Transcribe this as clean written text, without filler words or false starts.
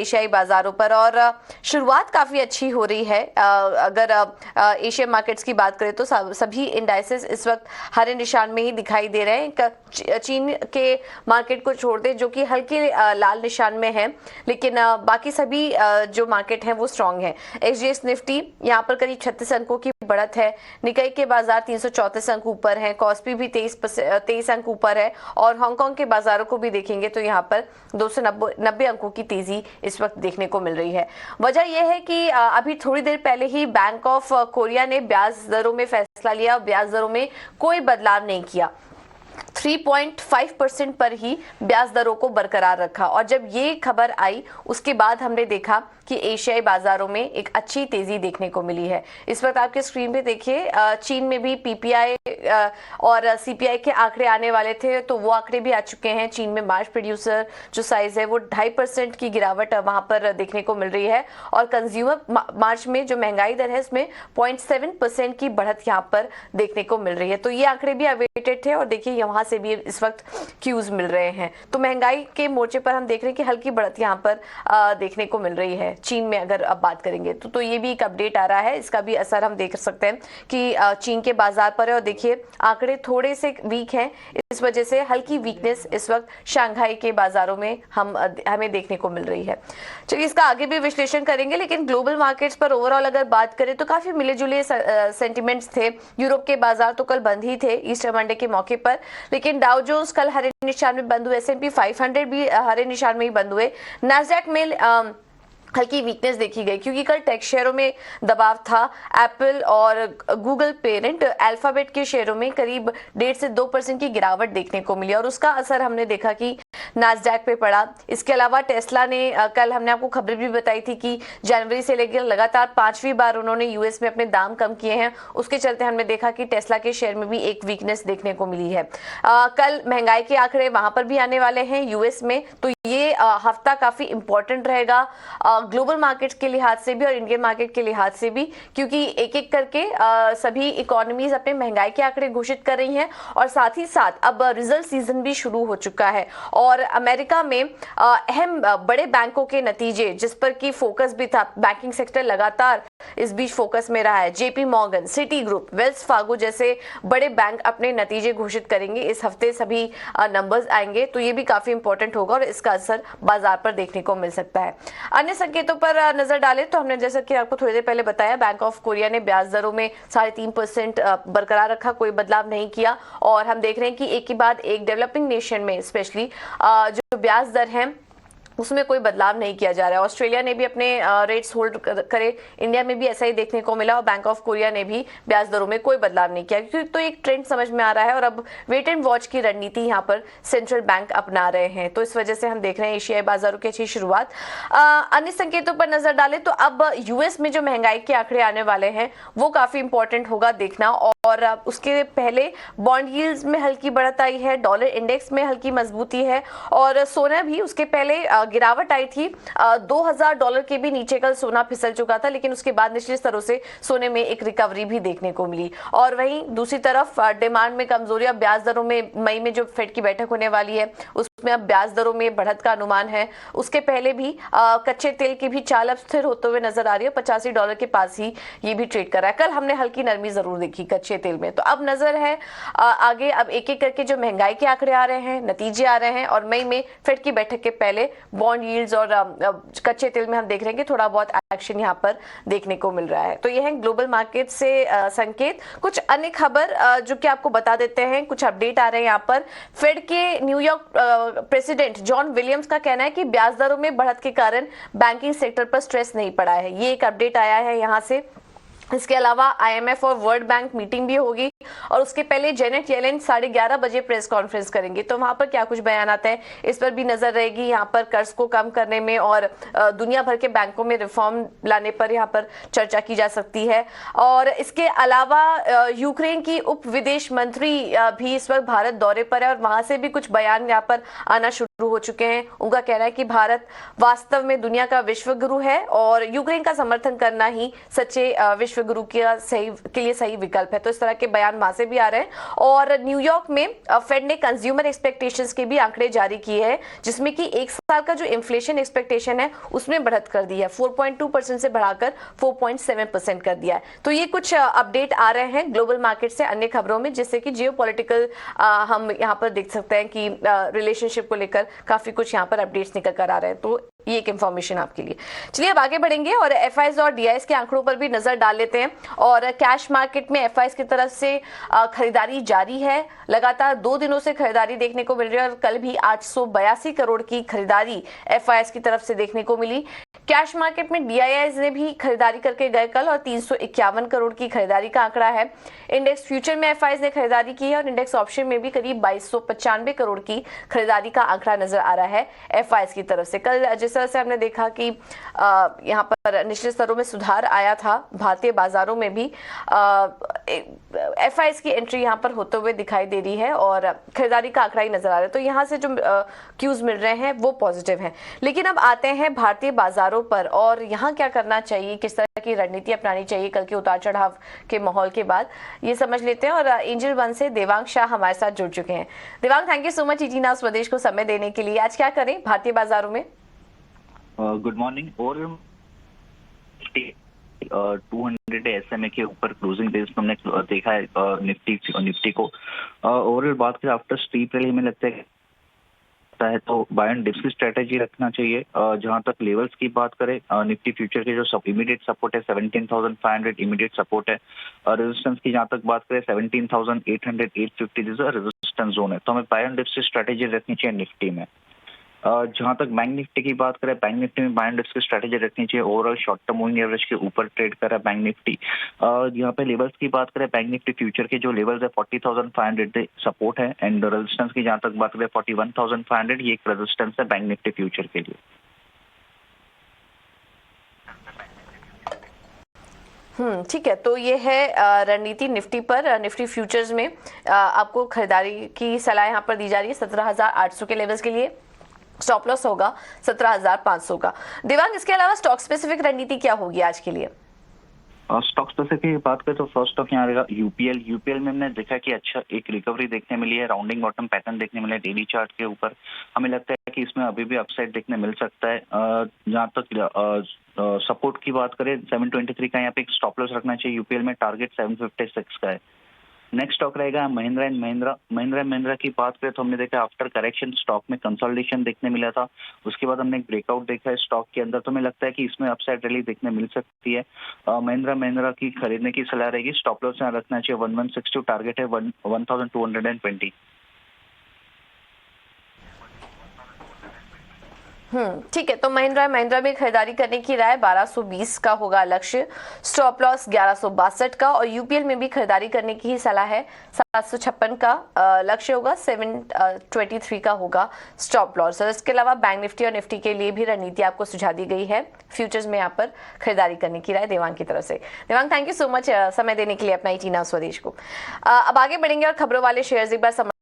एशियाई बाजारों पर और शुरुआत काफी अच्छी हो रही है। अगर एशियन मार्केट्स की बात करें तो सभी इंडाइसेस इस वक्त हरे निशान में ही दिखाई दे रहे हैं। चीन के मार्केट को छोड़ दे जो कि हल्के लाल निशान में है, लेकिन बाकी सभी जो मार्केट हैं वो स्ट्रांग है। एसजीएक्स निफ्टी यहाँ पर करीब 36 अंकों की बढ़त है। निकाई के बाजार 334 अंक ऊपर है। कॉस्पी भी 23 अंक ऊपर है और हांगकांग के बाजारों को भी देखेंगे तो यहाँ पर 290 अंकों की तेजी इस वक्त देखने को मिल रही है। वजह यह है कि अभी थोड़ी देर पहले ही बैंक ऑफ कोरिया ने ब्याज दरों में फैसला लिया। ब्याज दरों में कोई बदलाव नहीं किया, 3.5% पर ही ब्याज दरों को बरकरार रखा। और जब ये खबर आई उसके बाद हमने देखा कि एशियाई बाजारों में एक अच्छी तेजी देखने को मिली है। इस वक्त आपके स्क्रीन पे देखिए, चीन में भी पीपीआई और सीपीआई के आंकड़े आने वाले थे तो वो आंकड़े भी आ चुके हैं। चीन में मार्च प्रोड्यूसर जो साइज है वो 2.5% की गिरावट वहां पर देखने को मिल रही है और कंज्यूमर मार्च में जो महंगाई दर है इसमें 0.7% की बढ़त यहाँ पर देखने को मिल रही है। तो ये आंकड़े भी अवेटेड थे और देखिए वहां से भी इस वक्त क्यूज मिल रहे हैं। तो महंगाई के मोर्चे पर हम देख रहे हैं कि हल्की बढ़त यहाँ पर देखने को मिल रही है चीन में। अगर अब बात करेंगे तो ये भी एक अपडेट आ रहा है, इसका भी असर हम देख सकते हैं कि चीन के बाजार पर है। और देखिए आंकड़े थोड़े से वीक हैं, इस वजह से हल्की वीकनेस इस वक्त शंघाई के बाजारों में हमें देखने को मिल रही है। चलिए इसका आगे भी विश्लेषण करेंगे, लेकिन ग्लोबल मार्केट्स पर ओवरऑल अगर बात करें तो काफी मिले जुले सेंटिमेंट्स थे। यूरोप के बाजार तो कल बंद ही थे ईस्टर मंडे के मौके पर, लेकिन डाउ जोन्स कल हरे निशान में बंद हुए। S&P 500 भी हरे निशान में ही बंद हुए। नैस्डैक में हल्की वीकनेस देखी गई क्योंकि कल टेक शेयरों में दबाव था। एप्पल और गूगल पेरेंट अल्फाबेट के शेयरों में करीब 1.5 से 2% की गिरावट देखने को मिली और उसका असर हमने देखा कि नास्डैक पे पड़ा। इसके अलावा टेस्ला ने कल हमने आपको खबर भी बताई थी कि जनवरी से लेकर लगातार 5वीं बार उन्होंने यूएस में अपने दाम कम किए हैं। उसके चलते हमने देखा कि टेस्ला के शेयर में भी एक वीकनेस देखने को मिली है। कल महंगाई के आंकड़े वहां पर भी आने वाले हैं यूएस में, तो ये हफ्ता काफी इंपॉर्टेंट रहेगा ग्लोबल मार्केट के लिहाज से भी और इंडियन मार्केट के लिहाज से भी, क्योंकि एक एक करके सभी इकोनॉमीज अपने महंगाई के आंकड़े घोषित कर रही हैं और साथ ही साथ अब रिजल्ट सीजन भी शुरू हो चुका है। और अमेरिका में अहम बड़े बैंकों के नतीजे जिस पर की फोकस भी था, बैंकिंग सेक्टर लगातार इस बीच फोकस में रहा है। JP Morgan, city group, Wells Fargo जैसे बड़े बैंक अपने नतीजे घोषित करेंगे। इस हफ्ते सभी नंबर्स आएंगे तो ये भी काफी इंपॉर्टेंट होगा और इसका असर बाजार पर देखने को मिल सकता है। अन्य संकेतों पर नजर डालें तो हमने जैसा कि आपको थोड़ी देर पहले बताया, बैंक ऑफ कोरिया ने ब्याज दरों में 3.5% बरकरार रखा, कोई बदलाव नहीं किया। और हम देख रहे हैं कि एक के बाद एक डेवलपिंग नेशन में स्पेशली जो ब्याज दर है उसमें कोई बदलाव नहीं किया जा रहा है। ऑस्ट्रेलिया ने भी अपने रेट्स होल्ड करे, इंडिया में भी ऐसा ही देखने को मिला और बैंक ऑफ कोरिया ने भी ब्याज दरों में कोई बदलाव नहीं किया, क्योंकि तो एक ट्रेंड समझ में आ रहा है और अब वेट एंड वॉच की रणनीति यहाँ पर सेंट्रल बैंक अपना रहे हैं। तो इस वजह से हम देख रहे हैं एशियाई बाजारों की अच्छी शुरुआत। अन्य संकेतों पर नजर डालें तो अब यूएस में जो महंगाई के आंकड़े आने वाले हैं वो काफी इंपॉर्टेंट होगा देखना। और उसके पहले बॉन्ड यील्ड्स में हल्की बढ़त आई है, डॉलर इंडेक्स में हल्की मजबूती है और सोना भी उसके पहले गिरावट आई थी। $2000 के भी नीचे कल सोना फिसल चुका था, लेकिन उसके बाद निचले स्तरों से सोने में एक रिकवरी भी देखने को मिली। और वहीं दूसरी तरफ डिमांड में कमजोरी, अब ब्याज दरों में मई में जो फेड की बैठक होने वाली है उसमें अब ब्याज दरों में बढ़त का अनुमान है। उसके पहले भी कच्चे तेल की भी चाल अब स्थिर होते हुए नजर आ रही है, $85 के पास ही ये भी ट्रेड कर रहा है। कल हमने हल्की नरमी जरूर देखी कच्चे तेल में। तो अब नजर है आगे, अब एक एक करके जो महंगाई के आंकड़े आ रहे हैं, नतीजे आ रहे हैं और मई में फेड की बैठक के पहले बॉन्ड यील्ड्स और कच्चे तेल में हम देख रहे हैं कि थोड़ा बहुत एक्शन यहाँ पर देखने को मिल रहा है। तो ये है ग्लोबल मार्केट से संकेत। कुछ अन्य खबर जो कि आपको बता देते हैं, कुछ अपडेट आ रहे हैं यहाँ पर। फेड के न्यूयॉर्क प्रेसिडेंट जॉन विलियम्स का कहना है कि ब्याज दरों में बढ़त के कारण बैंकिंग सेक्टर पर स्ट्रेस नहीं पड़ा है। ये एक अपडेट आया है यहाँ से। इसके अलावा आईएमएफ और वर्ल्ड बैंक मीटिंग भी होगी और उसके पहले जेनेट येलेन 11:30 बजे प्रेस कॉन्फ्रेंस करेंगे। तो वहां पर क्या कुछ बयान आता है इस पर भी नजर रहेगी। यहाँ पर कर्ज को कम करने में और दुनिया भर के बैंकों में रिफॉर्म लाने पर यहाँ पर चर्चा की जा सकती है। और इसके अलावा यूक्रेन की उप विदेश मंत्री भी इस वक्त भारत दौरे पर है और वहां से भी कुछ बयान यहाँ पर आना शुरू हो चुके हैं। उनका कहना है कि भारत वास्तव में दुनिया का विश्व गुरु है और यूक्रेन का समर्थन करना ही सच्चे विश्व गुरु के लिए सही विकल्प है। तो इस तरह के बयान वहां से भी आ रहे हैं। और न्यूयॉर्क में फेड ने कंज्यूमर एक्सपेक्टेशंस के भी आंकड़े जारी किए हैं, जिसमें कि एक साल का जो इन्फ्लेशन एक्सपेक्टेशन है उसमें बढ़त कर दी है, 4.2% से बढ़ाकर 4.7% कर दिया है। तो ये कुछ अपडेट आ रहे हैं ग्लोबल मार्केट से अन्य खबरों में, जिससे कि जियोपॉलिटिकल हम यहाँ पर देख सकते हैं कि रिलेशनशिप को लेकर काफी कुछ यहाँ पर अपडेट्स निकल कर आ रहे हैं। तो ये एक इंफॉर्मेशन आपके लिए। चलिए अब आगे बढ़ेंगे और एफआईएस और डीआईएस के आंकड़ों पर भी नजर डाल लेते हैं। और कैश मार्केट में एफआईएस की तरफ से खरीदारी जारी है, लगातार 2 दिनों से खरीदारी देखने को मिल रही है और कल भी 882 करोड़ की खरीदारी एफआईएस की तरफ से देखने को मिली। कैश मार्केट में डीआईआईज ने भी खरीदारी करके गए कल और 351 करोड़ की खरीदारी का आंकड़ा है। इंडेक्स फ्यूचर में एफआईएस ने खरीदारी की है और इंडेक्स ऑप्शन में भी करीब 2295 करोड़ की खरीदारी का आंकड़ा नजर आ रहा है एफआईएस की तरफ से। कल जिस तरह से हमने देखा कि यहाँ पर निचले स्तरों में सुधार आया था, भारतीय बाजारों में भी एफआईएस की एंट्री यहाँ पर होते हुए दिखाई दे रही है और खरीदारी का आंकड़ा ही नजर आ रहा है। तो यहाँ से जो क्यूज मिल रहे हैं वो पॉजिटिव हैं। लेकिन अब आते हैं भारतीय बाजारों पर और यहाँ क्या करना चाहिए, किस तरह की रणनीति अपनानी चाहिए कल के उतार चढ़ाव के माहौल के बाद, ये समझ लेते हैं। और एंजल वन से देवांग शाह हमारे साथ जुड़ चुके हैं। Devang, thank you so much ET now स्वदेश को समय देने के लिए। आज क्या करें भारतीय बाजारों में? Good morning. और 200 SMA के ऊपर क्लोजिंग बेस हमने देखा है निफ्टी को। ओवरऑल बात करें आफ्टर स्टीप रैली में लगता है तो बाय एंड डिप्स की स्ट्रेटेजी रखना चाहिए। जहां तक लेवल्स की बात करें, निफ्टी फ्यूचर के जो इमीडिएट सपोर्ट है 17,500 इमीडिएट सपोर्ट है। रेजिस्टेंस की जहां तक बात करें 17,800 850 रेजिस्टेंस जोन है। तो हमें बाय एंड डिप्स की स्ट्रेटेजी रखनी चाहिए निफ्टी में। जहां तक बैंक निफ्टी की बात करें, बैंक निफ्टी में बाय एंड डिप्स की स्ट्रेटेजी रखनी चाहिए। Overall short term moving average के ऊपर ट्रेड कर रहा है बैंक निफ्टी। यहाँ पे लेवल्स की बात करें, बैंक निफ्टी फ्यूचर के जो लेवल्स है 40,500 सपोर्ट है एंड रेजिस्टेंस की जहां तक बात करें 41,500, ये एक रेजिस्टेंस है बैंक निफ्टी फ्यूचर के लिए। ठीक है। तो ये है रणनीति निफ्टी पर। निफ्टी फ्यूचर्स में आपको खरीदारी की सलाह यहाँ पर दी जा रही है 17,800 के लेवल्स के लिए। स्टॉप लॉस होगा 17,500 का। देवांग, इसके अलावा स्टॉक स्पेसिफिक रणनीति क्या होगी आज के लिए? स्टॉक स्पेसिफिक बात करें तो फर्स्ट स्टॉक यहाँ रहेगा यूपीएल में हमने देखा कि अच्छा एक रिकवरी देखने मिली है, राउंडिंग बॉटम पैटर्न देखने मिला है डेली चार्ट के ऊपर। हमें लगता है कि इसमें अभी भी अपसाइड देखने मिल सकता है। जहाँ तक सपोर्ट की बात करें 723 का यहाँ पे एक स्टॉप लॉस रखना चाहिए यूपीएल में, टारगेट 756 का है। नेक्स्ट स्टॉक रहेगा महिंद्रा एंड महिंद्रा की बात करें तो हमने देखा आफ्टर करेक्शन स्टॉक में कंसोलिडेशन देखने मिला था, उसके बाद हमने एक ब्रेकआउट देखा है स्टॉक के अंदर। तो हमें लगता है कि इसमें अपसाइड रैली देखने मिल सकती है। महिंद्रा की खरीदने की सलाह रहेगी। स्टॉप लॉस यहाँ रखना चाहिए 1162, टारगेट है 1220। ठीक है। तो महिंद्रा में खरीदारी करने की राय 1220 का होगा लक्ष्य, स्टॉप लॉस 1162 का। और यूपीएल में भी खरीदारी करने की ही सलाह है, 756 का लक्ष्य होगा, 723 का होगा स्टॉप लॉस। और इसके अलावा बैंक निफ्टी और निफ्टी के लिए भी रणनीति आपको सुझा दी गई है फ्यूचर्स में यहाँ पर खरीदारी करने की राय देवांग की तरफ से। Devang, thank you so much समय देने के लिए अपना ईटी नाउ स्वदेश को। अब आगे बढ़ेंगे और खबरों वाले शेयर्स एक बार